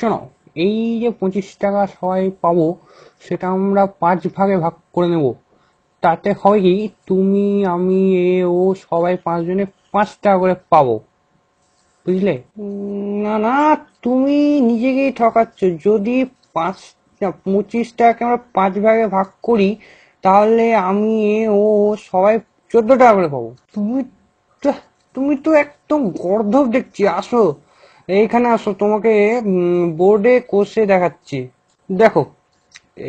শোনো, এই যে 25 টাকা সবাই পাবো, সেটা আমরা 5 ভাগে ভাগ করে নেব। তাতে হবে কি, তুমি আমি ও সবাই 5 জনে 5 টাকা করে পাবো, বুঝলে? না না, তুমি নিজেকেই ঠকাচ্ছ। যদি 25 টাকাকে আমরা 5 ভাগে ভাগ করি, তাহলে আমি ও সবাই 14 টাকা করে পাবো। তুমি তো একদম গর্ধব দেখছি। আসো, এইখানে আসো, তোমাকে বোর্ডে কষে দেখাচ্ছি। দেখো,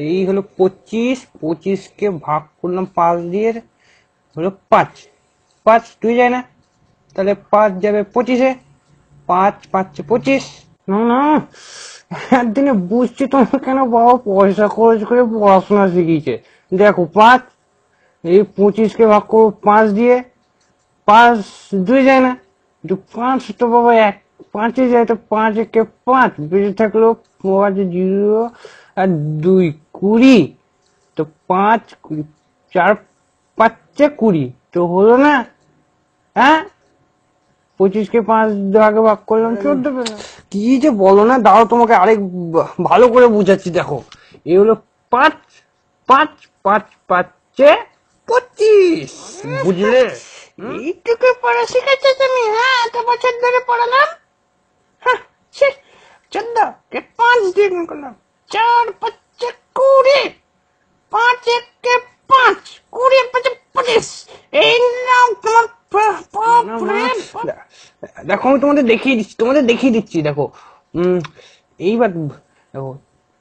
এই হলো 25, 25কে ভাগ করলাম 5 দিয়ে, হলো 5। 5 2 যায় না, তাহলে 5 যাবে 25-এ। 5 5 25। না না, একদিনে বুঝছি তোমার কেন বাবা পয়সা খরচ করে পড়াশোনা শিখিয়েছে। দেখো, 5, এই 25কে ভাগ করবো 5 দিয়ে। 5 2 যায় না, 5 তো বাবা 5-এ যায়, তো 5 একে 5 বেঁচে থাকলো 5 0 আর 2 20। তো 5 20, 4 5 20, তো হলো না? হ্যাঁ, 25কে 5 ভাগে ভাগ করলাম 14 পেলাম। কি যে বলো না, দাঁড়াও তোমাকে আরেক ভালো করে বুঝাচ্ছি। দেখো, এই হলো 5, 5 5 5-এ 25, বুঝলে? এইটুকু পড়া শিখেছো তুমি? হ্যাঁ, এত বছর ধরে পড়ালাম। হ্যাঁ, 14কে 5 দিয়ে গুণ করলাম, 4 5 20, 5 1 5, 20 5 25। এই নাও তোমার দেখো, আমি তোমাদের দেখিয়ে দিচ্ছি। দেখো, এইবার দেখো,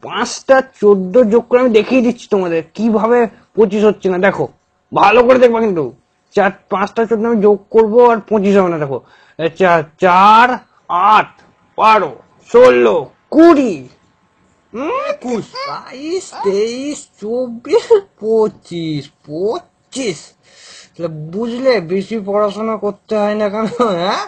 5টা 14 যোগ করে আমি দেখিয়ে দিচ্ছি তোমাদের কিভাবে 25 হচ্ছে না। দেখো, ভালো করে দেখবা কিন্তু। 5টা 14 আমি যোগ করবো আর 25 হবে না। দেখো, 4 8 12 16 20, 21 22 23 24 25 25। বুঝলে, বেশি পড়াশোনা করতে হয় না কেন? হ্যাঁ,